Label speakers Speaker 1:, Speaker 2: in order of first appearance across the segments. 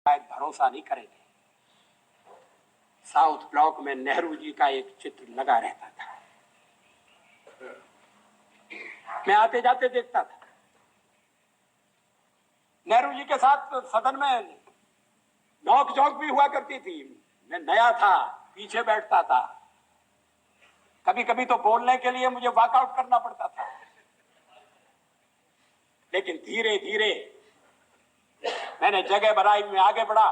Speaker 1: शायद भरोसा नहीं करेंगे, साउथ ब्लॉक में नेहरू जी का एक चित्र लगा रहता था। मैं आते जाते देखता था। नेहरू जी के साथ सदन में नोक झोंक भी हुआ करती थी। मैं नया था, पीछे बैठता था। कभी कभी तो बोलने के लिए मुझे वॉकआउट करना पड़ता था। लेकिन धीरे धीरे मैंने जगह बनाई, में आगे बढ़ा।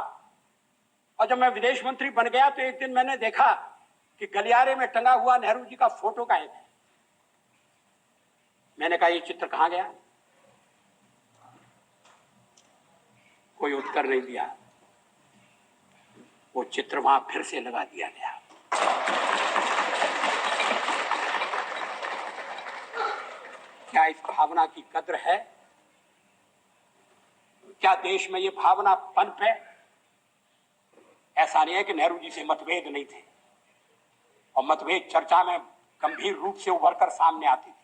Speaker 1: और जब मैं विदेश मंत्री बन गया तो एक दिन मैंने देखा कि गलियारे में टंगा हुआ नेहरू जी का फोटो गायब है। मैंने कहा, ये चित्र कहां गया? कोई उत्तर नहीं दिया। वो चित्र वहां फिर से लगा दिया गया। क्या इस भावना की कद्र है? क्या देश में ये भावना पनप है? ऐसा नहीं है कि नेहरू जी से मतभेद नहीं थे, और मतभेद चर्चा में गंभीर रूप से उभर कर सामने आती थी।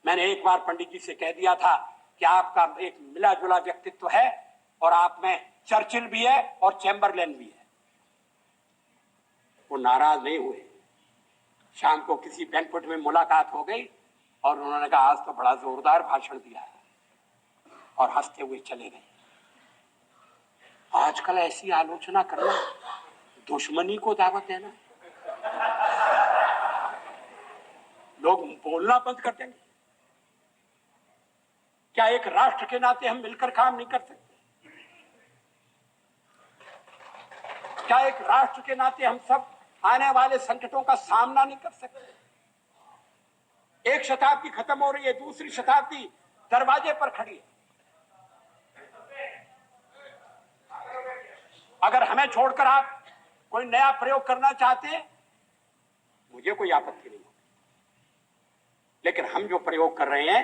Speaker 1: मैंने एक बार पंडित जी से कह दिया था कि आपका एक मिला जुला व्यक्तित्व है, और आप में चर्चिल भी है और चैम्बरलेन भी है। वो नाराज नहीं हुए। शाम को किसी बैंक्वेट में मुलाकात हो गई और उन्होंने कहा, आज तो बड़ा जोरदार भाषण दिया है, और हंसते हुए चले गए। आजकल ऐसी आलोचना करना दुश्मनी को दावत देना। लोग बोलना बंद कर देंगे। क्या एक राष्ट्र के नाते हम मिलकर काम नहीं कर सकते? क्या एक राष्ट्र के नाते हम सब आने वाले संकटों का सामना नहीं कर सकते? एक शताब्दी खत्म हो रही है, दूसरी शताब्दी दरवाजे पर खड़ी है। अगर हमें छोड़कर आप कोई नया प्रयोग करना चाहते हैं, मुझे कोई आपत्ति नहीं। लेकिन हम जो प्रयोग कर रहे हैं,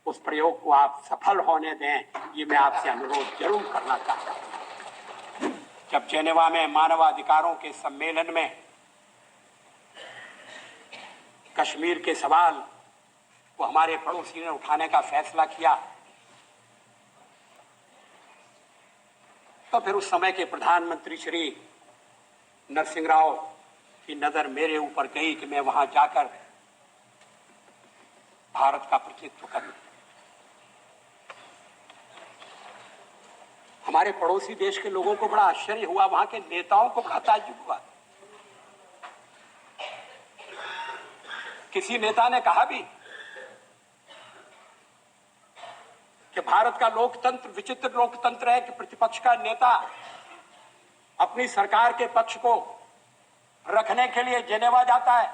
Speaker 1: उस प्रयोग को आप सफल होने दें, ये मैं आपसे अनुरोध जरूर करना चाहता हूं। जब जेनेवा में मानवाधिकारों के सम्मेलन में कश्मीर के सवाल को हमारे पड़ोसी ने उठाने का फैसला किया, तो फिर उस समय के प्रधानमंत्री श्री नरसिंह राव की नजर मेरे ऊपर गई कि मैं वहां जाकर भारत का प्रतिनिधित्व करूं। हमारे पड़ोसी देश के लोगों को बड़ा आश्चर्य हुआ, वहां के नेताओं को बड़ा ताज्जुब हुआ। किसी नेता ने कहा भी कि भारत का लोकतंत्र विचित्र लोकतंत्र है कि प्रतिपक्ष का नेता अपनी सरकार के पक्ष को रखने के लिए जेनेवा जाता है,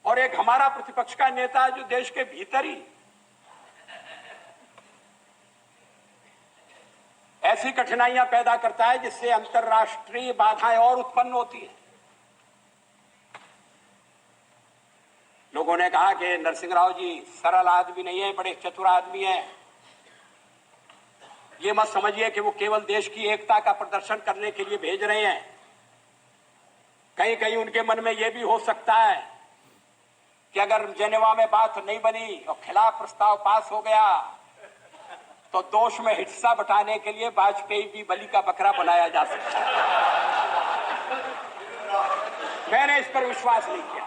Speaker 1: और एक हमारा प्रतिपक्ष का नेता जो देश के भीतर ही ऐसी कठिनाइयां पैदा करता है जिससे अंतर्राष्ट्रीय बाधाएं और उत्पन्न होती है। लोगों ने कहा कि नरसिंह राव जी सरल आदमी नहीं है, बड़े चतुर आदमी हैं। ये मत समझिए कि वो केवल देश की एकता का प्रदर्शन करने के लिए भेज रहे हैं। कहीं कहीं उनके मन में यह भी हो सकता है कि अगर जेनेवा में बात नहीं बनी और खिलाफ प्रस्ताव पास हो गया, तो दोष में हिस्सा बटाने के लिए वाजपेयी भी बलि का बकरा बनाया जा सकता है। मैंने इस पर विश्वास नहीं किया।